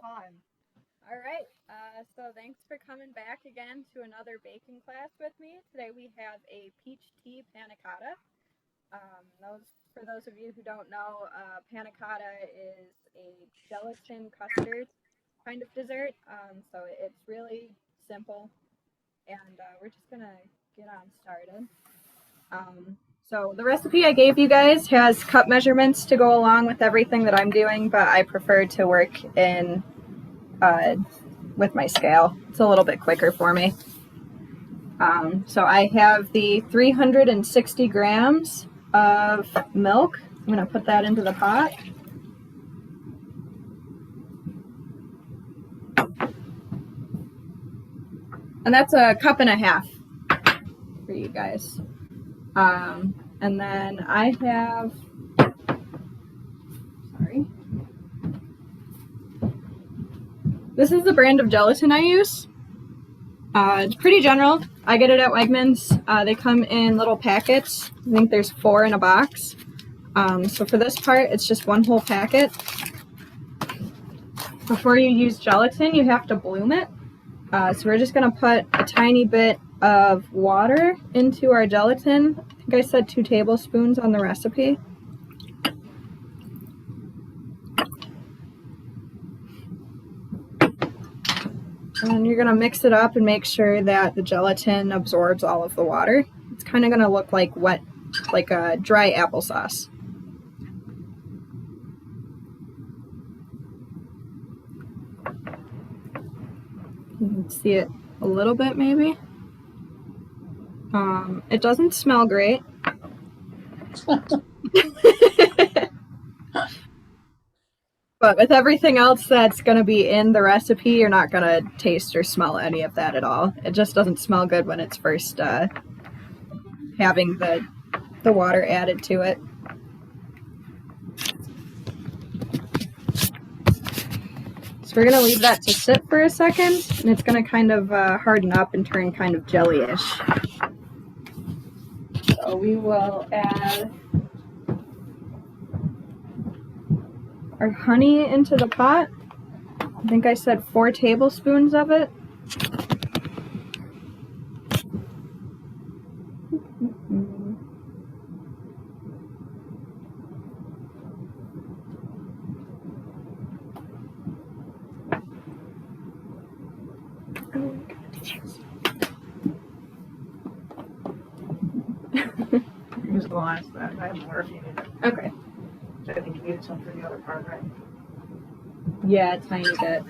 time. All right, so thanks for coming back again to another baking class with me. Today we have a peach tea panna cotta. For those of you who don't know, panna cotta is a gelatin custard kind of dessert. So it's really simple, and we're just gonna get on started. So the recipe I gave you guys has cup measurements to go along with everything that I'm doing, but I prefer to work in with my scale. It's a little bit quicker for me. So I have the 360 grams of milk. I'm going to put that into the pot. And that's a cup and a half for you guys. And then I have, this is the brand of gelatin I use. It's pretty general. I get it at Wegmans. They come in little packets. I think there's 4 in a box. So for this part, it's just 1 whole packet. Before you use gelatin, you have to bloom it. So we're just going to put a tiny bit of water into our gelatin. I think I said 2 tablespoons on the recipe. And you're going to mix it up and make sure that the gelatin absorbs all of the water. It's kind of going to look like wet, like a dry applesauce. You can see it a little bit maybe. It doesn't smell great. But with everything else that's going to be in the recipe, you're not going to taste or smell any of that at all. It just doesn't smell good when it's first having the water added to it. So we're going to leave that to sit for a second, and it's going to kind of harden up and turn kind of jelly-ish. So we will add our honey into the pot. I think I said 4 tablespoons of it. Use the last that. I have more if you need it. Okay. I think you needed some for the other part, right? Yeah, a tiny bit.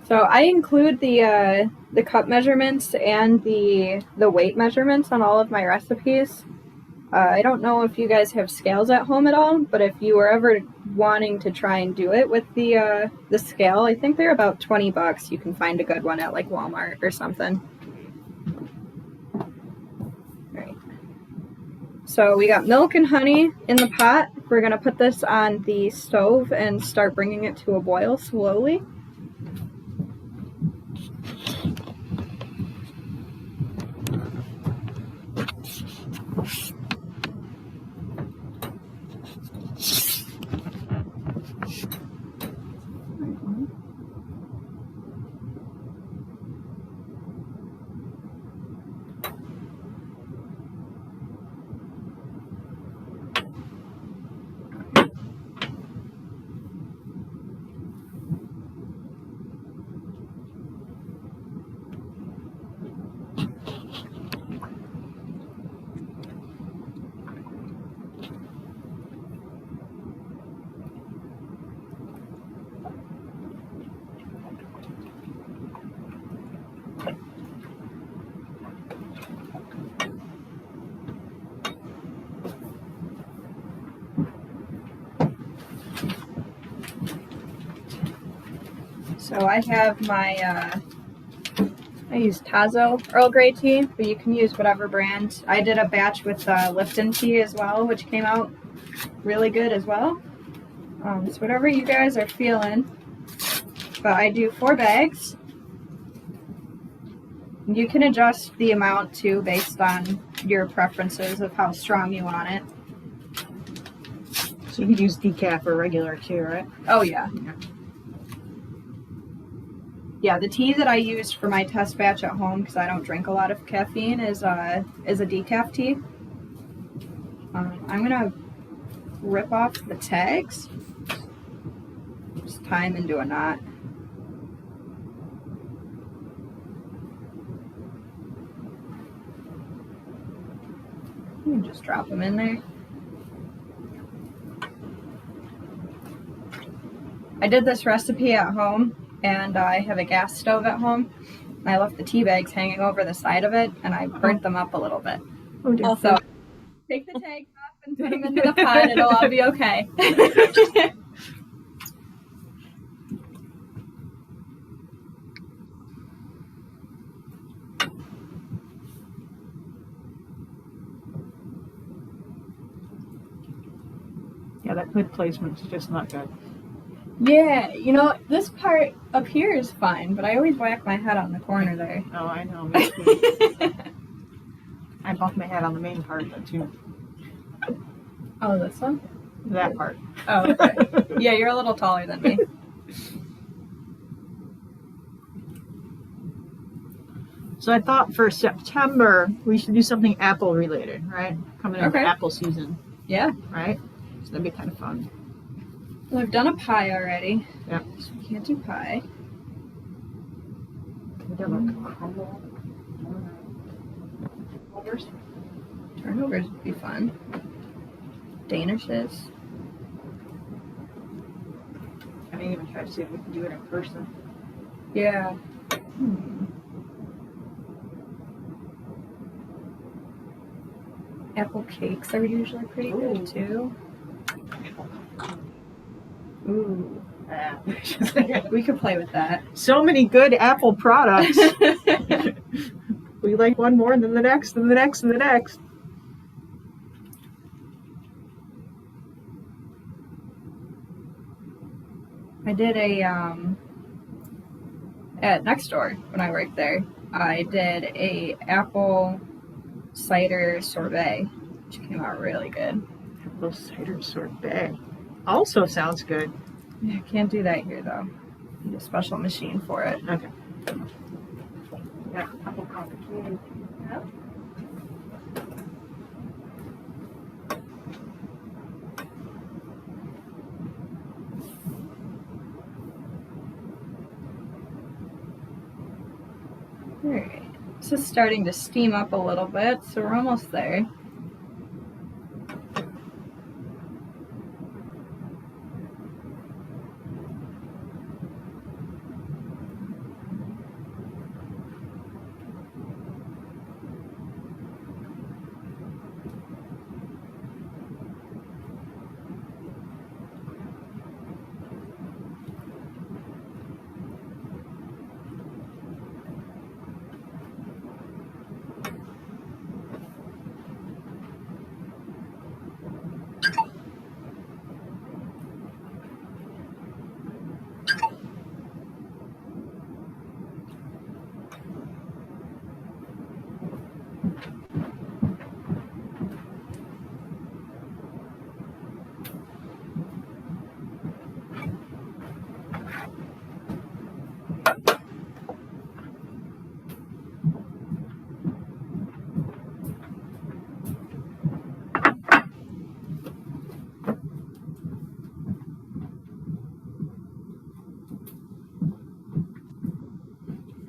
So I include the cup measurements and the weight measurements on all of my recipes. I don't know if you guys have scales at home at all, but if you were ever wanting to try and do it with the scale, I think they're about $20. You can find a good one at like Walmart or something. All right. So we got milk and honey in the pot. We're going to put this on the stove and start bringing it to a boil slowly. So I have my, I use Tazo Earl Grey tea, but you can use whatever brand. I did a batch with Lipton tea as well, which came out really good as well. So whatever you guys are feeling. But I do 4 bags. You can adjust the amount too based on your preferences of how strong you want it. So you could use decaf or regular too, right? Oh yeah. Yeah, the tea that I used for my test batch at home, because I don't drink a lot of caffeine, is a decaf tea. I'm gonna rip off the tags. Just tie them into a knot. You can just drop them in there. I did this recipe at home, and I have a gas stove at home. I left the tea bags hanging over the side of it, and I burnt them up a little bit. Oh, dear. So take the tags off and put them into the pot. It'll all be okay. Yeah, that lid placement's just not good. Yeah, you know, this part up here is fine, but I always whack my head on the corner there. Oh, I know. Me too. I bumped my head on the main part though too. Oh, this one? That part. Oh, okay. Yeah, you're a little taller than me. So I thought for September we should do something apple related, right? Coming into apple season, Yeah. right? So that'd be kind of fun. Well, I've done a pie already. Yep. So we can't do pie. We did like crumble. Turnovers would be fun. Danishes. I didn't even try to see if we can do it in person. Yeah. Apple cakes are usually pretty good too. Ooh. We could play with that. So many good Apple products. We like one more than the next and the next and the next. I did a at next door when I worked there. I did a apple cider sorbet, which came out really good. Apple cider sorbet also sounds good. Yeah, can't do that here though. Need a special machine for it. Okay. Yeah, apple complicated. Yep. Alright, this is starting to steam up a little bit, so we're almost there.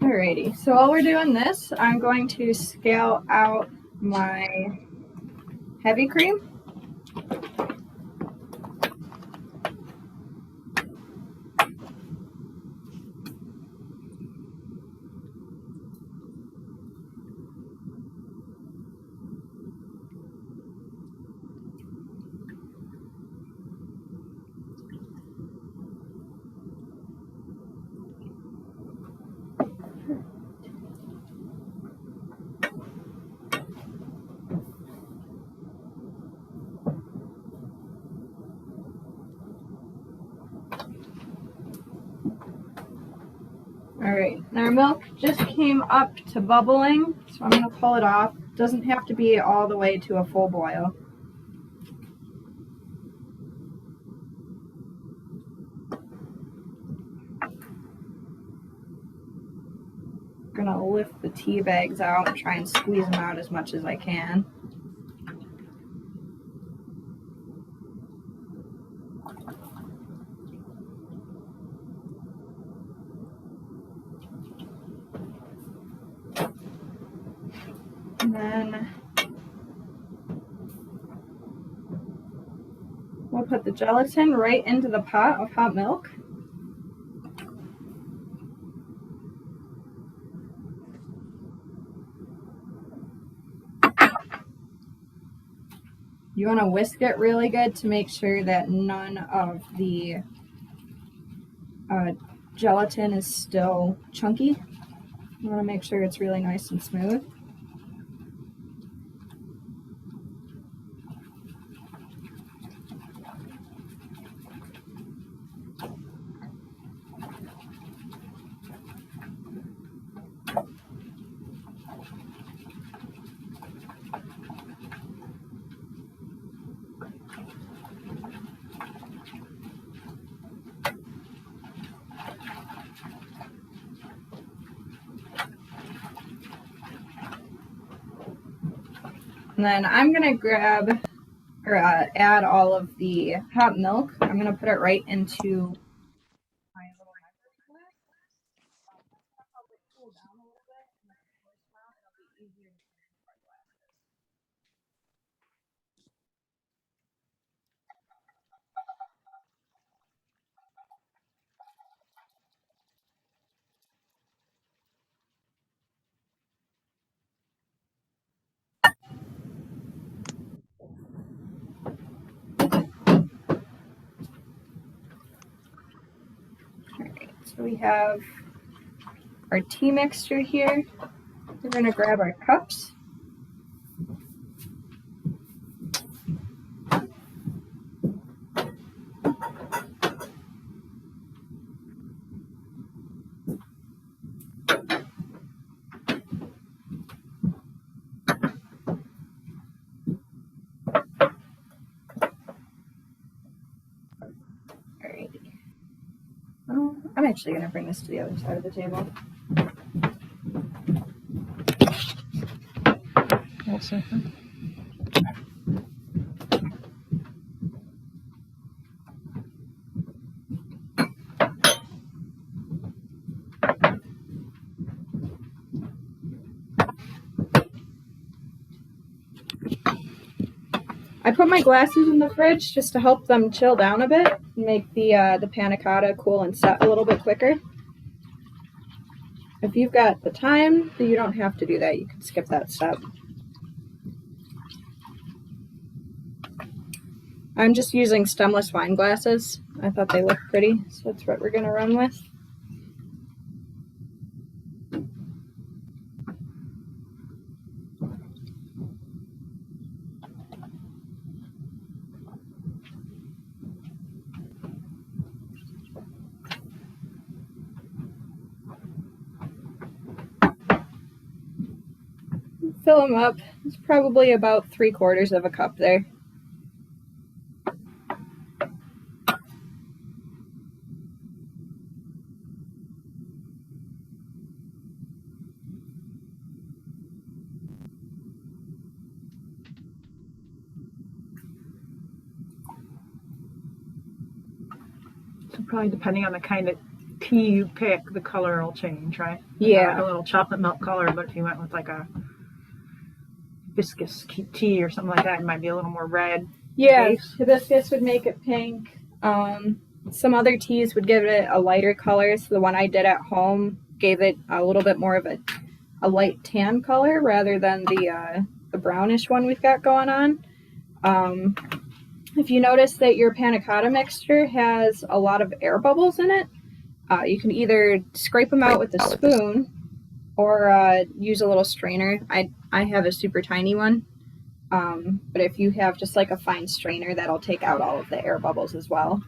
Alrighty, so while we're doing this, I'm going to scale out my heavy cream. Alright, our milk just came up to bubbling, so I'm going to pull it off. It doesn't have to be all the way to a full boil. I'm going to lift the tea bags out and try and squeeze them out as much as I can. And then we'll put the gelatin right into the pot of hot milk. You want to whisk it really good to make sure that none of the gelatin is still chunky. You want to make sure it's really nice and smooth. And then I'm going to grab or add all of the hot milk. I'm going to put it right into my little microwave glass. That's going to help it cool down a little bit, and then it'll be easier to put into our glasses. Alright, so we have our tea mixture here. We're going to grab our cups. Alright. Oh, I'm actually going to bring this to the other side of the table. One second. I put my glasses in the fridge just to help them chill down a bit and make the panna cotta cool and set a little bit quicker. If you've got the time, then you don't have to do that. You can skip that step. I'm just using stemless wine glasses. I thought they looked pretty, so that's what we're going to run with. Fill them up. It's probably about 3/4 of a cup there. So probably depending on the kind of tea you pick, the color will change, right? Yeah. Like a little chocolate milk color, but if you went with like a hibiscus tea or something like that, it might be a little more red. Yeah, base. hibiscus would make it pink. Some other teas would give it a lighter color. So the one I did at home gave it a little bit more of a light tan color rather than the brownish one we've got going on. If you notice that your panna cotta mixture has a lot of air bubbles in it, you can either scrape them out with a spoon or use a little strainer. I have a super tiny one, but if you have just like a fine strainer, that'll take out all of the air bubbles as well.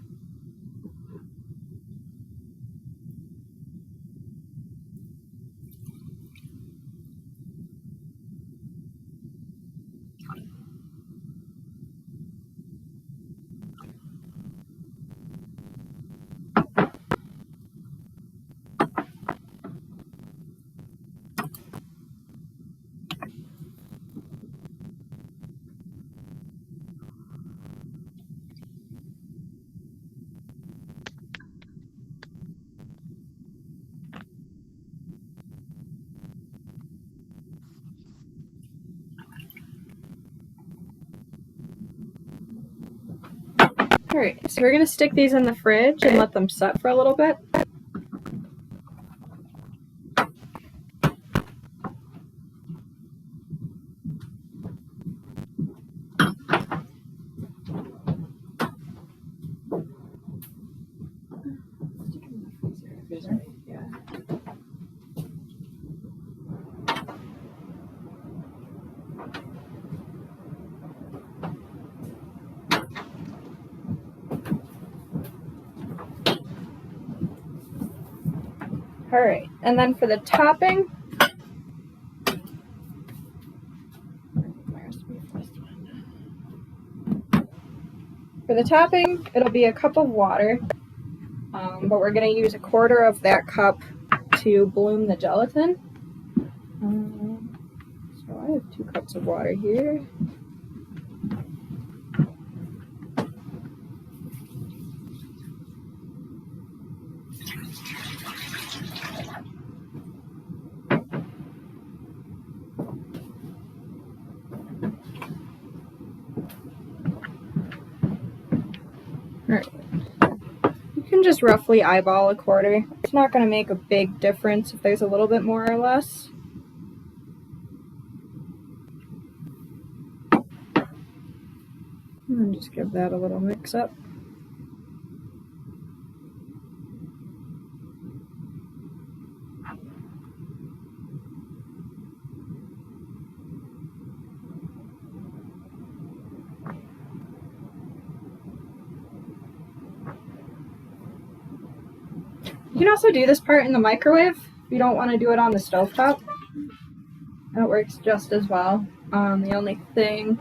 Alright, so we're going to stick these in the fridge and let them set for a little bit. Alright, and then for the topping, it'll be a cup of water, but we're going to use 1/4 of that cup to bloom the gelatin. So I have 2 cups of water here. Alright. You can just roughly eyeball 1/4. It's not going to make a big difference if there's a little bit more or less. And just give that a little mix up. You can also do this part in the microwave if you don't want to do it on the stovetop. It works just as well. The only thing,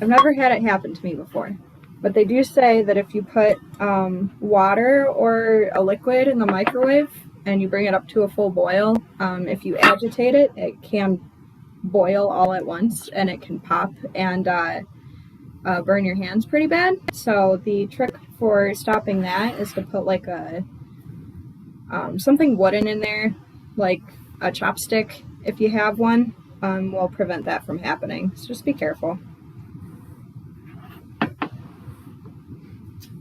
I've never had it happen to me before, but they do say that if you put water or a liquid in the microwave and you bring it up to a full boil, if you agitate it, it can boil all at once and it can pop and burn your hands pretty bad. So the trick for stopping that is to put like a something wooden in there, like a chopstick if you have one, will prevent that from happening. So just be careful.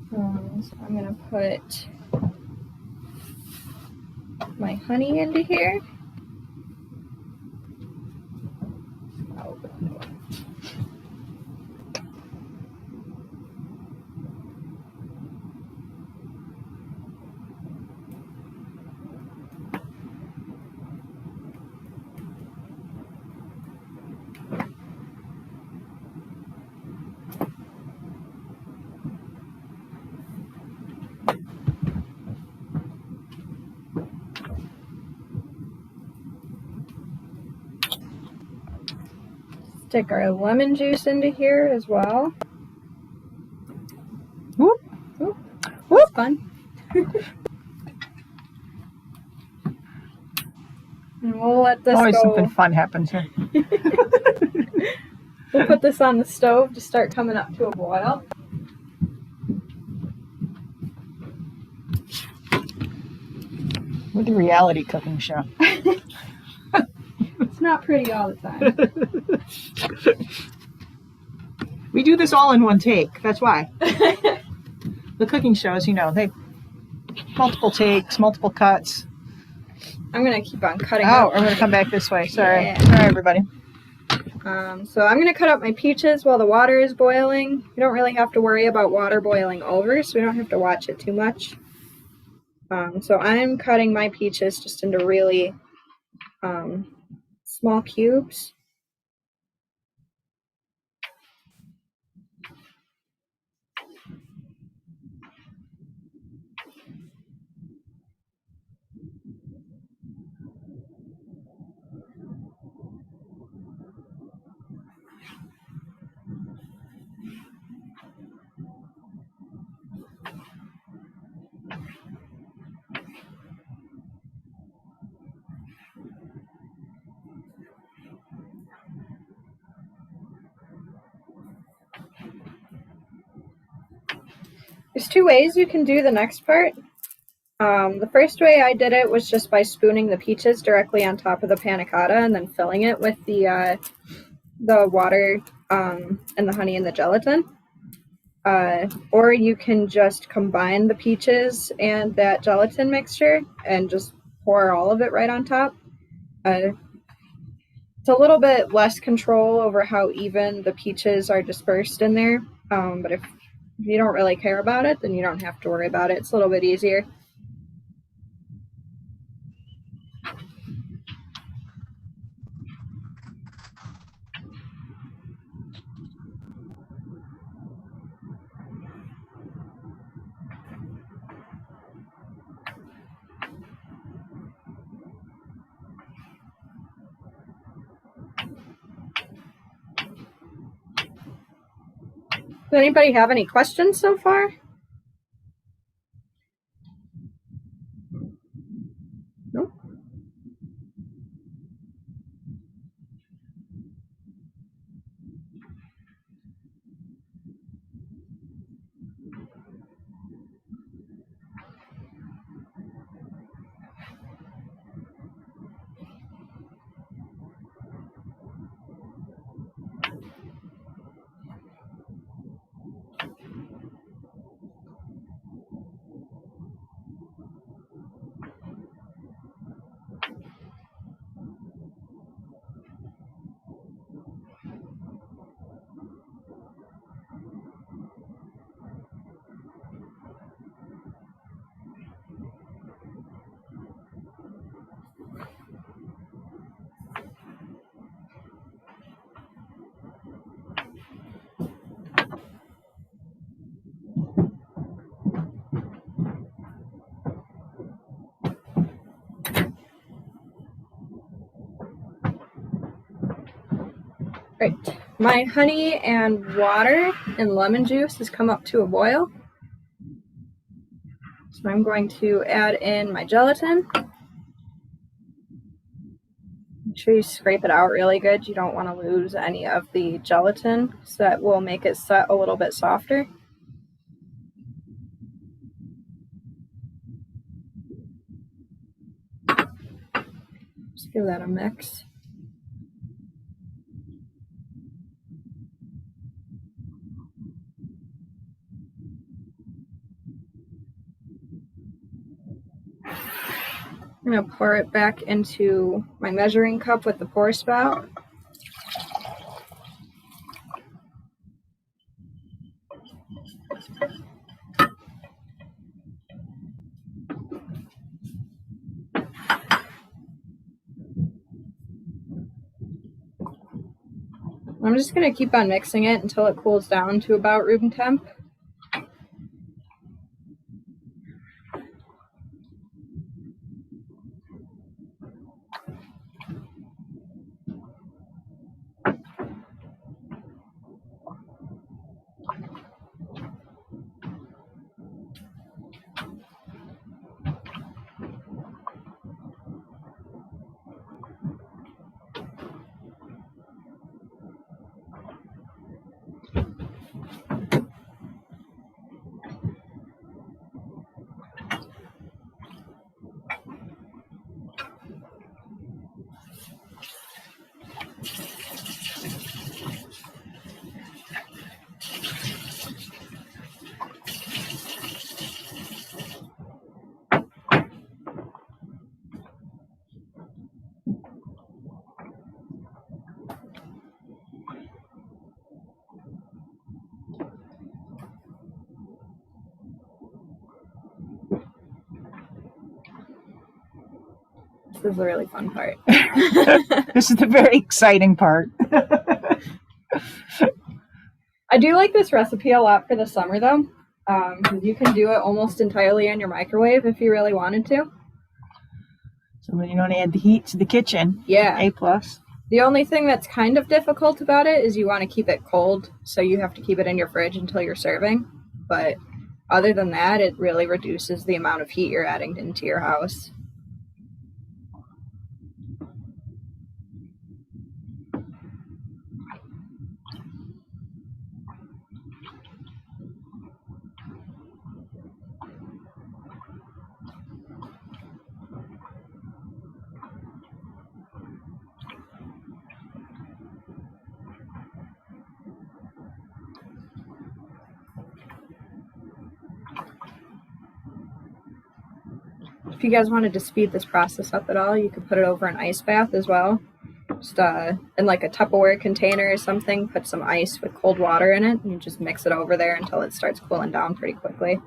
So I'm going to put my honey into here. Stick our lemon juice into here as well. Whoop. Whoop. Whoop. Fun. And we'll let this Always go. something fun happens here. We'll put this on the stove to start coming up to a boil. With the reality cooking show. It's not pretty all the time. We do this all in one take. That's why. The cooking shows, you know, they multiple takes, multiple cuts. I'm going to keep on cutting Oh, up. I'm going to come back this way. Sorry. Yeah. Sorry, everybody. So I'm going to cut up my peaches while the water is boiling. You don't really have to worry about water boiling over, so we don't have to watch it too much. So I'm cutting my peaches just into really small cubes. There's 2 ways you can do the next part. The first way I did it was just by spooning the peaches directly on top of the panna cotta and then filling it with the water and the honey and the gelatin. Or you can just combine the peaches and that gelatin mixture and just pour all of it right on top. It's a little bit less control over how even the peaches are dispersed in there, but if you don't really care about it, then you don't have to worry about it. It's a little bit easier. Does anybody have any questions so far? No? Right. My honey and water and lemon juice has come up to a boil. So I'm going to add in my gelatin. Make sure you scrape it out really good. You don't want to lose any of the gelatin, so that will make it set a little bit softer. Just give that a mix. I'm going to pour it back into my measuring cup with the pour spout. I'm just going to keep on mixing it until it cools down to about room temp. This is the really fun part. This is the very exciting part. I do like this recipe a lot for the summer, though. You can do it almost entirely in your microwave if you really wanted to. So when you don't add the heat to the kitchen, yeah. A+. The only thing that's kind of difficult about it is you want to keep it cold, so you have to keep it in your fridge until you're serving. But other than that, it really reduces the amount of heat you're adding into your house. If you guys wanted to speed this process up at all, you could put it over an ice bath as well. Just in like a Tupperware container or something, put some ice with cold water in it, and you just mix it over there until it starts cooling down pretty quickly.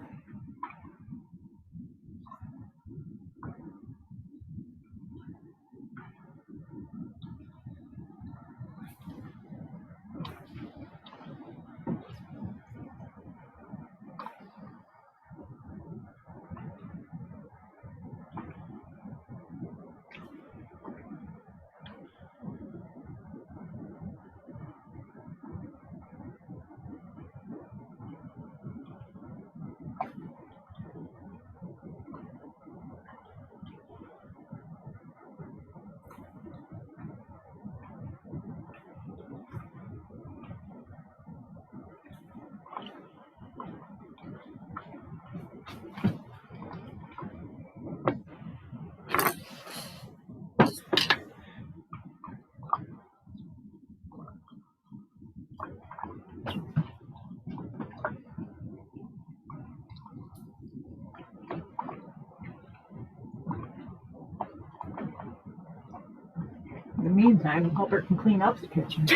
In the meantime, Albert can clean up the kitchen.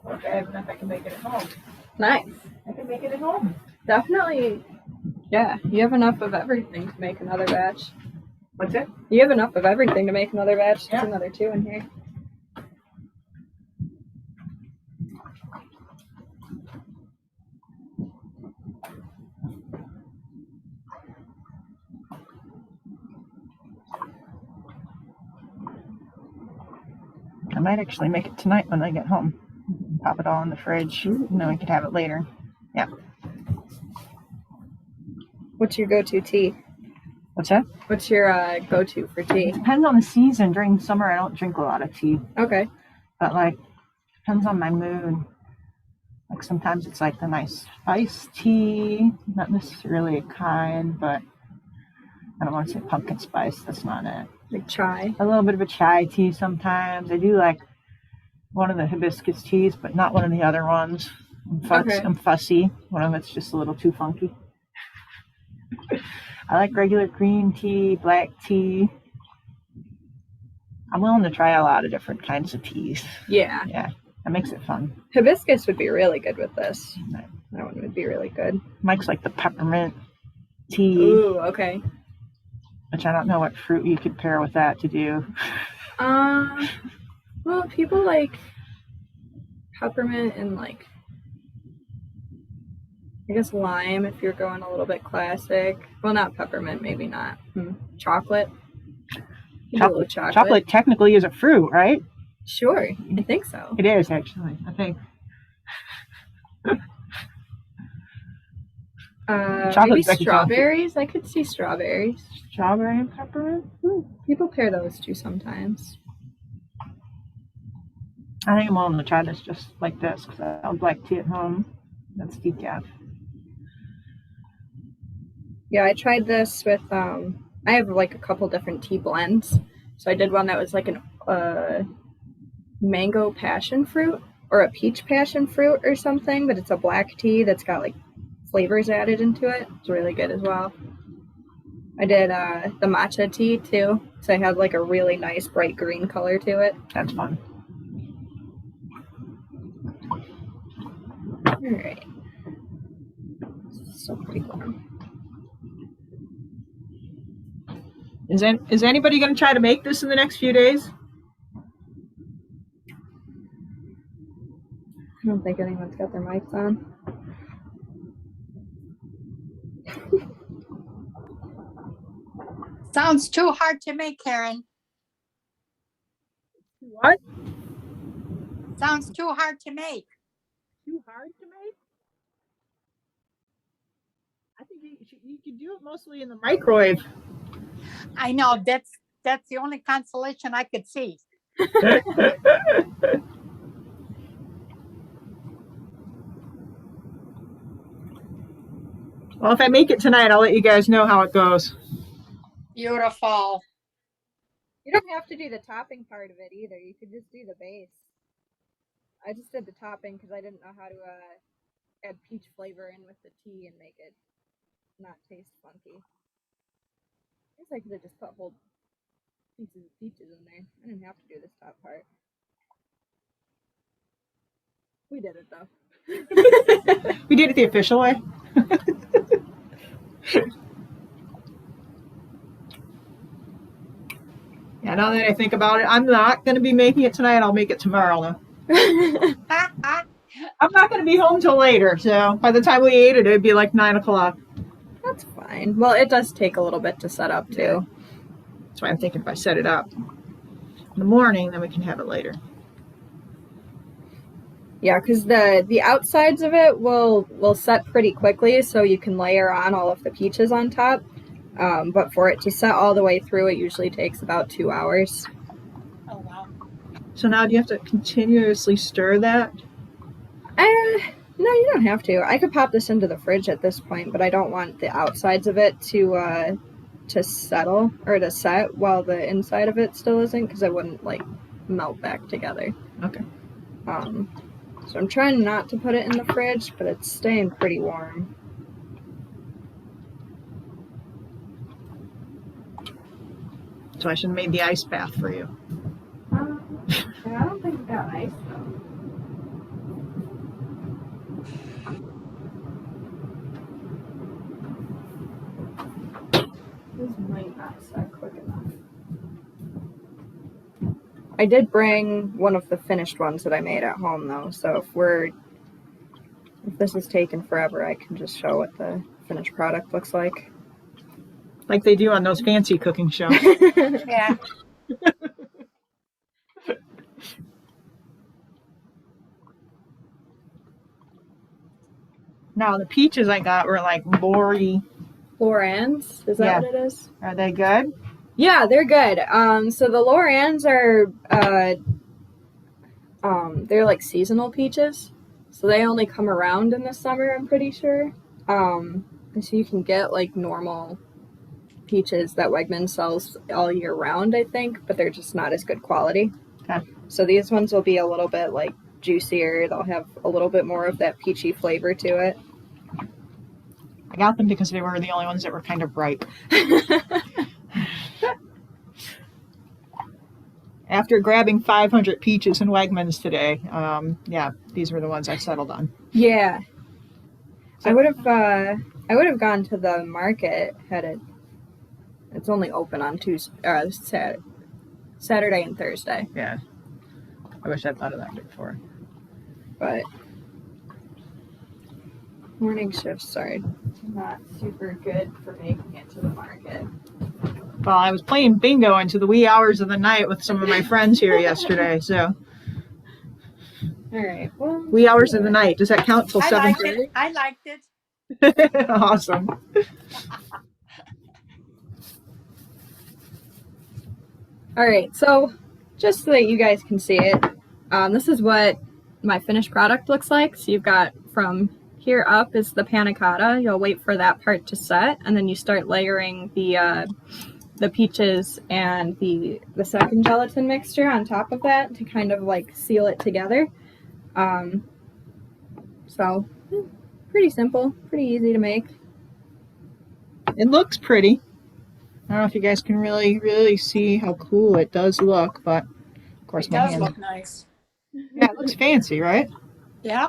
Okay, I have enough I can make it at home. Nice. I can make it at home. Definitely, yeah, you have enough of everything to make another batch. What's it? You have enough of everything to make another batch. There's Yeah. another 2 in here. I might actually make it tonight when I get home. Pop it all in the fridge, and then we could have it later. Yeah. What's your go-to tea? What's that? What's your go-to for tea? Depends on the season. During the summer, I don't drink a lot of tea. Okay. But, like, depends on my mood. Like, sometimes it's, like, the nice iced tea. Not necessarily a kind, but I don't want to say pumpkin spice. That's not it. Like chai? A little bit of a chai tea sometimes. I do like one of the hibiscus teas, but not one of the other ones. I'm fussy. One of it's just a little too funky. I like regular green tea, black tea. I'm willing to try a lot of different kinds of teas. Yeah. Yeah, that makes it fun. Hibiscus would be really good with this. That one would be really good. Mike's like the peppermint tea. Ooh, okay. Which I don't know what fruit you could pair with that to do. Well, people like peppermint and like, I guess lime if you're going a little bit classic. Well, not peppermint, maybe not. Chocolate. Chocolate technically is a fruit, right? Sure, I think so. It is actually, I think. Maybe strawberries. I could see strawberries. Strawberry and peppermint? People pair those two sometimes. I think I'm willing to try this just like this because I have black tea at home. That's decaf. Yeah, I tried this with, I have like a couple different tea blends. So I did one that was like an mango passion fruit or a peach passion fruit or something, but it's a black tea that's got like flavors added into it. It's really good as well. I did the matcha tea too, so I had like a really nice bright green color to it. That's fun. Alright. So pretty warm. Is anybody going to try to make this in the next few days? I don't think anyone's got their mics on. Sounds too hard to make, Karen. What? Sounds too hard to make. Too hard to make? I think you could do it mostly in the microwave. I know, that's the only consolation I could see. Well, if I make it tonight, I'll let you guys know how it goes. Beautiful. You don't have to do the topping part of it either. You could just do the base. I just did the topping because I didn't know how to add peach flavor in with the tea and make it not taste funky. I guess I could have just put whole pieces of peaches in there. I didn't have to do this top part. We did it though. We did it the official way. Yeah, now that I think about it, I'm not going to be making it tonight. I'll make it tomorrow, though. I'm not going to be home till later, so by the time we ate it, it'd be like 9 o'clock. That's fine. Well, it does take a little bit to set up, too. That's why I'm thinking if I set it up in the morning, then we can have it later. Yeah, because the outsides of it will set pretty quickly, so you can layer on all of the peaches on top. But for it to set all the way through, it usually takes about 2 hours. Oh, wow. So now do you have to continuously stir that? No, you don't have to. I could pop this into the fridge at this point, but I don't want the outsides of it to settle or to set while the inside of it still isn't, because it wouldn't like melt back together. Okay. So I'm trying not to put it in the fridge, but it's staying pretty warm. So I should have made the ice bath for you. Yeah, I don't think we got ice though. This might not set quick enough. I did bring one of the finished ones that I made at home though, so if this is taking forever, I can just show what the finished product looks like. Like they do on those fancy cooking shows. Yeah. Now the peaches I got were like Lori. Lorans, is that Yeah. what it is? Are they good? Yeah, they're good. So the Lorans are they're like seasonal peaches, so they only come around in the summer, I'm pretty sure. And so you can get like normal peaches that Wegmans sells all year round, I think, but they're just not as good quality. Okay. So these ones will be a little bit like juicier. They'll have a little bit more of that peachy flavor to it. I got them because they were the only ones that were kind of ripe. After grabbing 500 peaches in Wegmans today, these were the ones I settled on. Yeah. I would have gone to the market had it. It's only open on Saturday and Thursday. Yeah. I wish I'd thought of that before. But morning shifts are not super good for making it to the market. Well, I was playing bingo into the wee hours of the night with some of my friends here yesterday, so. All right. Well, Wee hours of the night. Does that count till I 7:30? liked it. I liked it. Awesome. All right. So just so that you guys can see it, this is what my finished product looks like. So you've got from here up is the Panna Cotta. You'll wait for that part to set, and then you start layering the peaches and the second gelatin mixture on top of that to kind of like seal it together. So pretty simple, pretty easy to make. It looks pretty. I don't know if you guys can really see how cool it does look, but of course It my does hand. look nice. Yeah, it looks fancy, right? Yeah.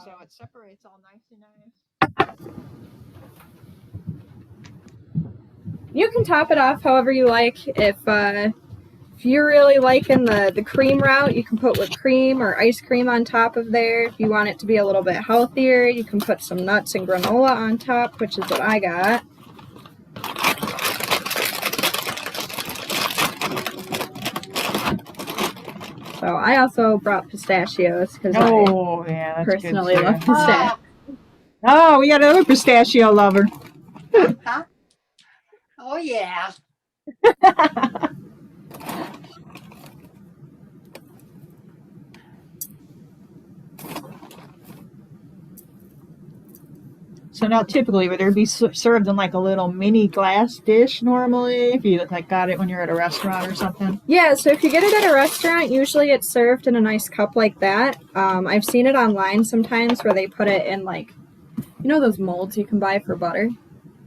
So it separates all nicely nice. You can top it off however you like. If you're really liking the cream route, you can put whipped cream or ice cream on top of there. If you want it to be a little bit healthier, you can put some nuts and granola on top, which is what I got. So I also brought pistachios because I personally love pistachios. Oh, we got another pistachio lover. Huh? Oh, yeah. So now typically would there be served in like a little mini glass dish normally if you like got it when you're at a restaurant or something? Yeah, so if you get it at a restaurant, usually it's served in a nice cup like that. I've seen it online sometimes where they put it in like, you know, those molds you can buy for butter?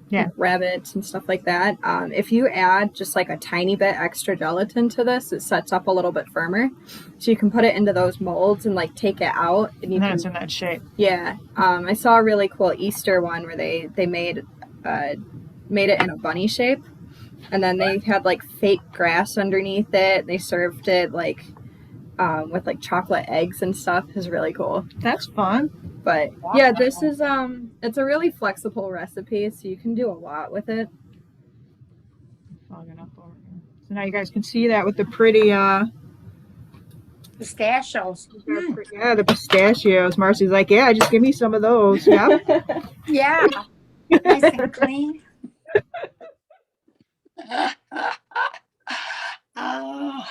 Yeah. Rabbits and stuff like that. If you add just like a tiny bit extra gelatin to this, it sets up a little bit firmer. So you can put it into those molds and like take it out, and you And then can. it's in that shape. Yeah, I saw a really cool Easter one where they made it in a bunny shape, and then they had like fake grass underneath it. They served it like with like chocolate eggs and stuff. It was really cool. That's fun. But yeah, this is it's a really flexible recipe, so you can do a lot with it. Fog enough over here. So now you guys can see that with the pretty Pistachios. yeah, the pistachios. Marcy's like, yeah, just give me some of those. Yeah. Yeah. Nice and clean. Oh,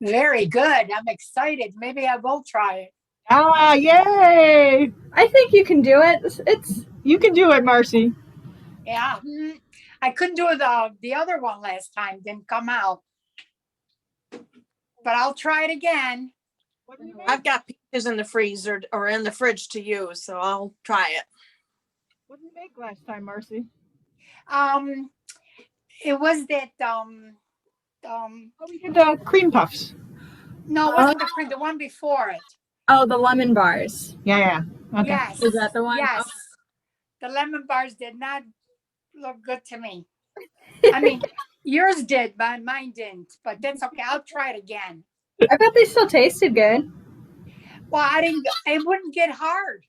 very good. I'm excited. Maybe I will try it. Ah, yay! I think you can do it. It's You can do it, Marcy. Yeah. I couldn't do the other one last time. Didn't come out. But I'll try it again. I've got peaches in the freezer or in the fridge to use, so I'll try it. What did you make last time, Marcy? It was that Oh, we did the cream puffs. no, it wasn't the one before it. oh, the lemon bars. Yeah. Okay. Yes. Is that the one? Yes. Oh. The lemon bars did not look good to me. I mean, yours did, but mine didn't. But that's okay. I'll try it again. I bet they still tasted good. Well, I didn't. It wouldn't get hard.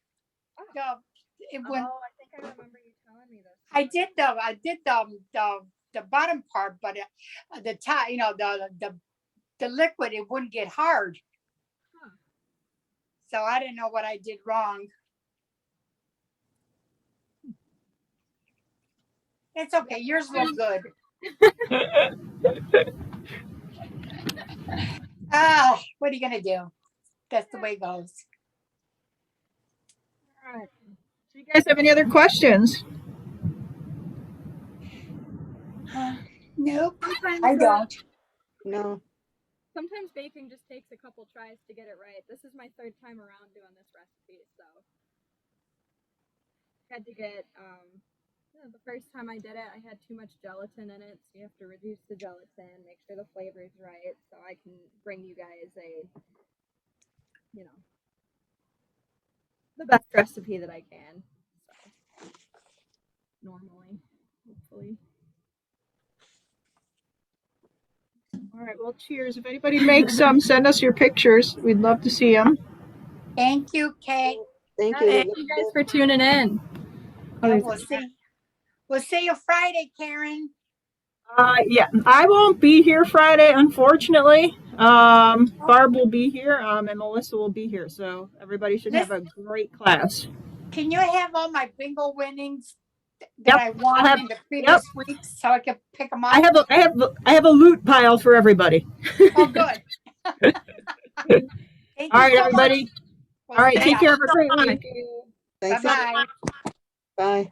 It wouldn't. I think I remember you telling me this. I did the bottom part, but the top, you know, the liquid, it wouldn't get hard. Huh. So I didn't know what I did wrong. It's okay. Yours look good. What are you gonna do? That's the way it goes. All right. Do you guys have any other questions? Nope, Sometimes, I don't. No. Sometimes baking just takes a couple tries to get it right. This is my third time around doing this recipe, so had to get the first time I did it, I had too much gelatin in it, so you have to reduce the gelatin, make sure the flavor is right, so I can bring you guys the best recipe that I can. So, normally, hopefully. All right. Well, cheers. If anybody makes some, send us your pictures. We'd love to see them. Thank you, Kate. Thank you. Thank you guys for tuning in. And we'll see. We'll see you Friday, Karen. Yeah, I won't be here Friday, unfortunately. Barb will be here, and Melissa will be here. So everybody should have a great class. Can you have all my bingo winnings that I won in the previous weeks so I can pick them up? I have a loot pile for everybody. Oh, good. Thank you All right, so everybody. much. All right, We'll take see care. ya. Have a great week. Thanks. Bye-bye. Bye.